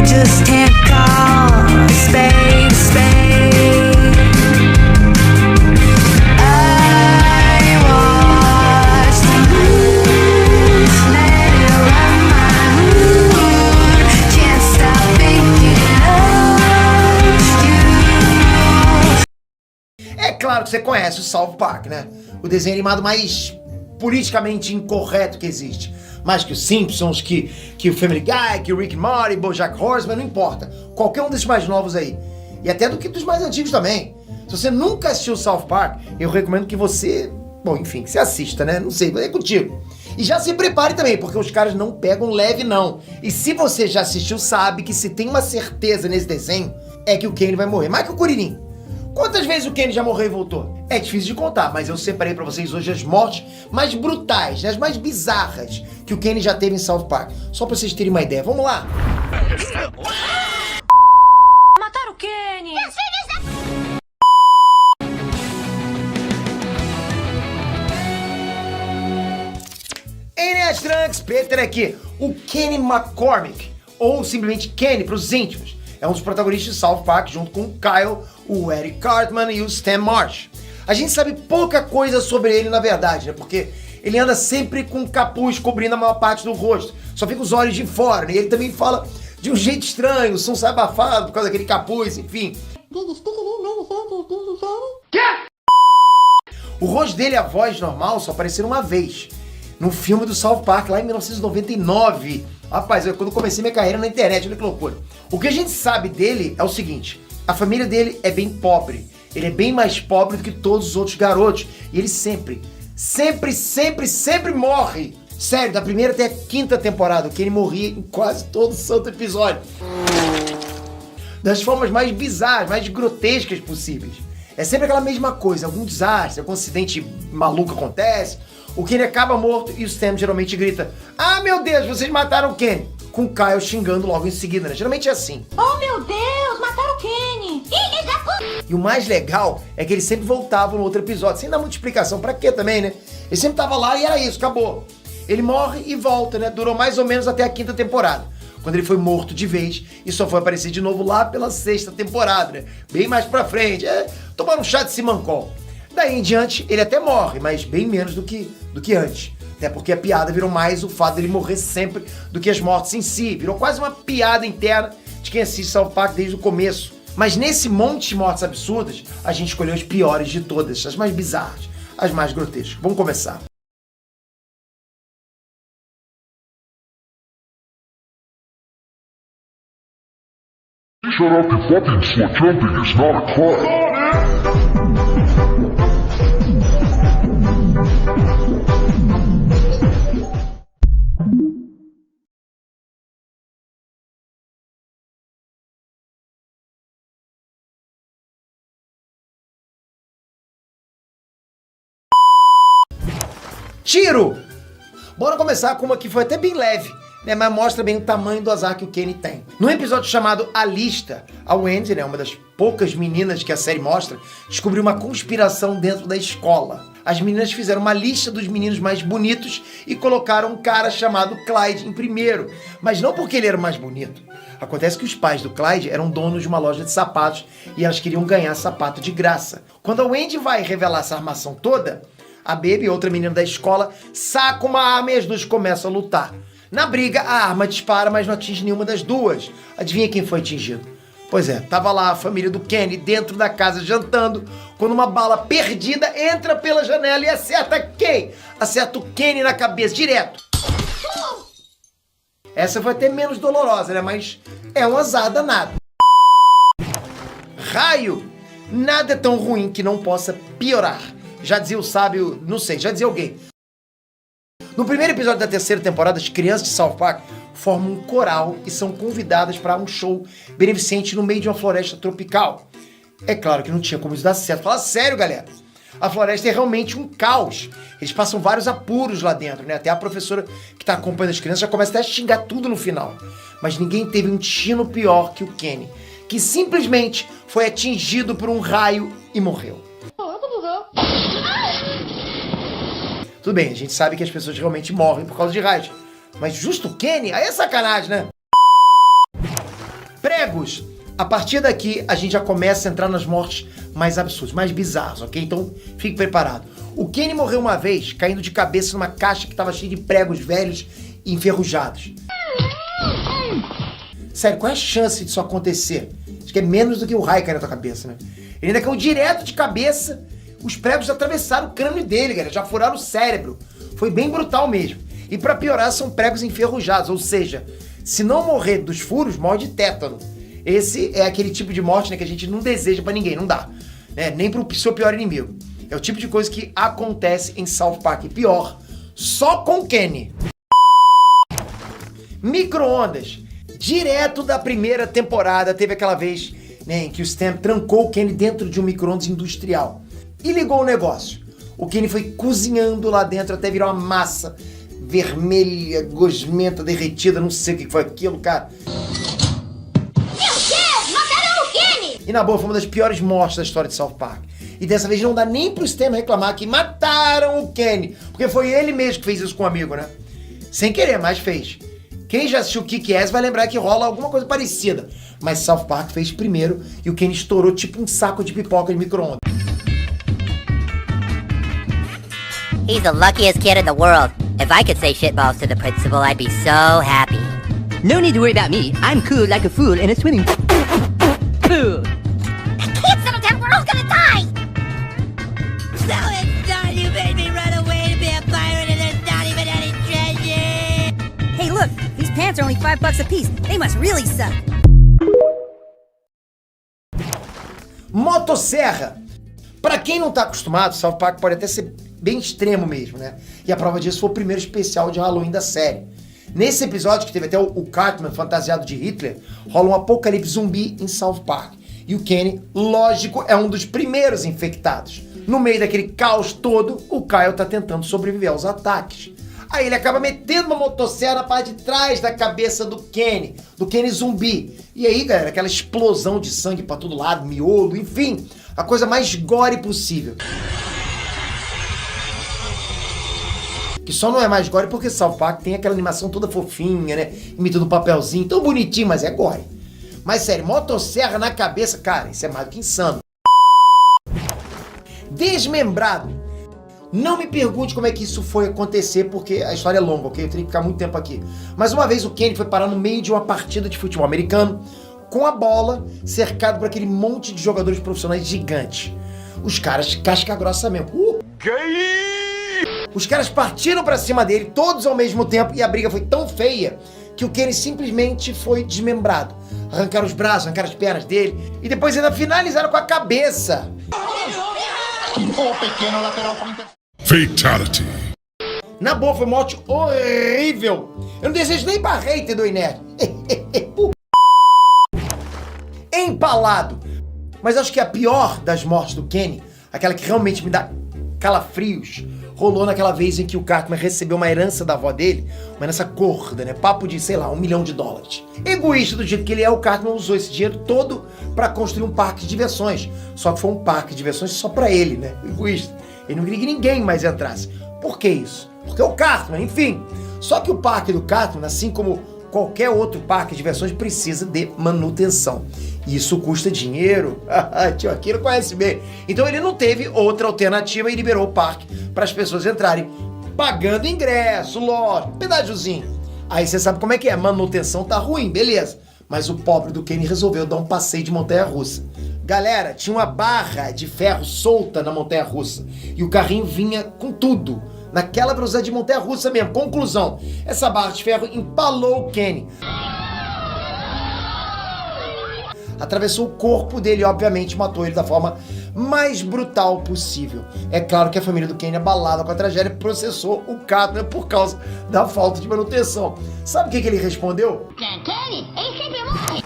just can't call a spade a spade. I watch the moon, let it run my mood. Can't stop thinking of you. É claro que você conhece o South Park, né? O desenho animado mais politicamente incorreto que existe. Mais que os Simpsons, que o Family Guy, que o Rick and Morty, BoJack Horseman, não importa. Qualquer um desses mais novos aí. E até dos mais antigos também. Se você nunca assistiu o South Park, eu recomendo que você... Bom, enfim, que você assista, né? Não sei, é contigo. E já se prepare também, porque os caras não pegam leve, não. E se você já assistiu, sabe que se tem uma certeza nesse desenho, é que o Kenny vai morrer. Mais que o Kuririn. Quantas vezes o Kenny já morreu e voltou? É difícil de contar, mas eu separei pra vocês hoje as mortes mais brutais, as mais bizarras que o Kenny já teve em South Park. Só pra vocês terem uma ideia. Vamos lá! Mataram o Kenny! Ei, Nerd Trunks, Peter aqui. O Kenny McCormick, ou simplesmente Kenny pros íntimos, é um dos protagonistas de South Park, junto com o Kyle, o Eric Cartman e o Stan Marsh. A gente sabe pouca coisa sobre ele, na verdade, né? Porque ele anda sempre com um capuz cobrindo a maior parte do rosto. Só fica os olhos de fora, né? E ele também fala de um jeito estranho, o som sai abafado por causa daquele capuz, enfim. O rosto dele e a voz normal só apareceram uma vez, no filme do South Park, lá em 1999. Rapaz, quando eu comecei minha carreira na internet, olha que loucura. O que a gente sabe dele é o seguinte: a família dele é bem pobre. Ele é bem mais pobre do que todos os outros garotos. E ele sempre morre. Sério, da primeira até a quinta temporada, que ele morria em quase todo santo episódio. Das formas mais bizarras, mais grotescas possíveis. É sempre aquela mesma coisa, algum desastre, algum acidente maluco acontece, o Kenny acaba morto e o Stan geralmente grita: "Ah, meu Deus, vocês mataram o Kenny!" Com o Kyle xingando logo em seguida, né? Geralmente é assim. Oh, meu Deus, mataram o Kenny! E o mais legal é que ele sempre voltava no outro episódio, sem dar muita explicação. Pra quê também, né? Ele sempre tava lá e era isso, acabou. Ele morre e volta, né? Durou mais ou menos até a quinta temporada, quando ele foi morto de vez e só foi aparecer de novo lá pela sexta temporada, né? Bem mais pra frente, tomando um chá de Simancol. Daí em diante, ele até morre, mas bem menos do que antes. Até porque a piada virou mais o fato dele morrer sempre do que as mortes em si. Virou quase uma piada interna de quem assiste South Park desde o começo. Mas nesse monte de mortes absurdas, a gente escolheu as piores de todas, as mais bizarras, as mais grotescas. Vamos começar. Shut up, you fucking slut. Jumping is not a crime. Tiro! Bora começar com uma que foi até bem leve, né, mas mostra bem o tamanho do azar que o Kenny tem. Num episódio chamado A Lista, a Wendy, né, uma das poucas meninas que a série mostra, descobriu uma conspiração dentro da escola. As meninas fizeram uma lista dos meninos mais bonitos e colocaram um cara chamado Clyde em primeiro, mas não porque ele era o mais bonito. Acontece que os pais do Clyde eram donos de uma loja de sapatos e elas queriam ganhar sapato de graça. Quando a Wendy vai revelar essa armação toda, a Baby, outra menina da escola, saca uma arma e as duas começam a lutar. Na briga, a arma dispara, mas não atinge nenhuma das duas. Adivinha quem foi atingido? Pois é, tava lá a família do Kenny dentro da casa jantando, quando uma bala perdida entra pela janela e acerta quem? Acerta o Kenny na cabeça, direto. Essa foi até menos dolorosa, né? Mas é um azar danado. Raio! Nada é tão ruim que não possa piorar. Já dizia o sábio, não sei, já dizia alguém. No primeiro episódio da terceira temporada, as crianças de South Park formam um coral e são convidadas para um show beneficente no meio de uma floresta tropical. É claro que não tinha como isso dar certo. Fala sério, galera. A floresta é realmente um caos. Eles passam vários apuros lá dentro, né? Até a professora que tá acompanhando as crianças já começa até a xingar tudo no final. Mas ninguém teve um destino pior que o Kenny, que simplesmente foi atingido por um raio e morreu. Tudo bem, a gente sabe que as pessoas realmente morrem por causa de raios. Mas justo o Kenny? Aí é sacanagem, né? Pregos! A partir daqui, a gente já começa a entrar nas mortes mais absurdas, mais bizarras, ok? Então, fique preparado. O Kenny morreu uma vez, caindo de cabeça numa caixa que estava cheia de pregos velhos e enferrujados. Sério, qual é a chance disso acontecer? Acho que é menos do que o raio cair na tua cabeça, né? Ele ainda caiu direto de cabeça, os pregos atravessaram o crânio dele, galera, já furaram o cérebro. Foi bem brutal mesmo. E pra piorar, são pregos enferrujados, ou seja, se não morrer dos furos, morre de tétano. Esse é aquele tipo de morte, né, que a gente não deseja pra ninguém, não dá. Né? Nem pro seu pior inimigo. É o tipo de coisa que acontece em South Park. E pior, só com Kenny. Micro-ondas. Direto da primeira temporada, teve aquela vez, né, em que o Stan trancou o Kenny dentro de um micro-ondas industrial. E ligou o negócio. O Kenny foi cozinhando lá dentro até virar uma massa vermelha, gosmenta, derretida, não sei o que foi aquilo, cara. E na boa, foi uma das piores mortes da história de South Park. E dessa vez não dá nem pro Stan reclamar que mataram o Kenny. Porque foi ele mesmo que fez isso com o amigo, né? Sem querer, mas fez. Quem já assistiu Kick-Ass vai lembrar que rola alguma coisa parecida. Mas South Park fez primeiro e o Kenny estourou tipo um saco de pipoca de micro-ondas. He's the luckiest kid in the world. If I could say shitballs to the principal, I'd be so happy. No need to worry about me. I'm cool like a fool in a swimming pool. Can't settle down, we're all gonna die! So it's not you made me run away to be a pirate and there's not even any treasure. Hey, look, these pants are only $5 a piece. They must really suck. Motosserra. Pra quem não tá acostumado, South Park pode até ser bem extremo mesmo, né? E a prova disso foi o primeiro especial de Halloween da série. Nesse episódio, que teve até o Cartman fantasiado de Hitler, rola um apocalipse zumbi em South Park. E o Kenny, lógico, é um dos primeiros infectados. No meio daquele caos todo, o Kyle tá tentando sobreviver aos ataques. Aí ele acaba metendo uma motosserra na parte de trás da cabeça do Kenny zumbi. E aí, galera, aquela explosão de sangue pra todo lado, miolo, enfim, a coisa mais gore possível. Que só não é mais gore porque South Park tem aquela animação toda fofinha, né? Imitando um papelzinho, tão bonitinho, mas é gore. Mas sério, motosserra na cabeça, cara, isso é mais do que insano. Desmembrado. Não me pergunte como é que isso foi acontecer, porque a história é longa, ok? Eu teria que ficar muito tempo aqui. Mas uma vez o Kenny foi parar no meio de uma partida de futebol americano, com a bola, cercado por aquele monte de jogadores profissionais gigantes. Os caras, casca grossa mesmo. Os caras partiram pra cima dele, todos ao mesmo tempo, e a briga foi tão feia que o Kenny simplesmente foi desmembrado. Arrancaram os braços, arrancaram as pernas dele, e depois ainda finalizaram com a cabeça. Fatality. Na boa, foi uma morte horrível. Eu não desejo nem pra hater do Inerd. Empalado. Mas acho que a pior das mortes do Kenny, aquela que realmente me dá calafrios, rolou naquela vez em que o Cartman recebeu uma herança da avó dele, uma herança gorda, né? Papo de, sei lá, $1 milhão. Egoísta do jeito que ele é, o Cartman usou esse dinheiro todo pra construir um parque de diversões. Só que foi um parque de diversões só pra ele, né? Egoísta. Ele não queria que ninguém mais entrasse. Por que isso? Porque o Cartman, enfim. Só que o parque do Cartman, assim como qualquer outro parque de diversões, precisa de manutenção. Isso custa dinheiro. Tio Akira conhece bem. Então ele não teve outra alternativa e liberou o parque para as pessoas entrarem, pagando ingresso, lógico, pedágiozinho. Aí você sabe como é que é, manutenção tá ruim, beleza. Mas o pobre do Kenny resolveu dar um passeio de montanha-russa. Galera, tinha uma barra de ferro solta na montanha-russa e o carrinho vinha com tudo, naquela velocidade de montanha-russa mesmo. Conclusão, essa barra de ferro empalou o Kenny. Atravessou o corpo dele e, obviamente, matou ele da forma mais brutal possível. É claro que a família do Kenny, abalada com a tragédia, processou o Cartman por causa da falta de manutenção. Sabe o que ele respondeu? Kenny, ele sempre morre.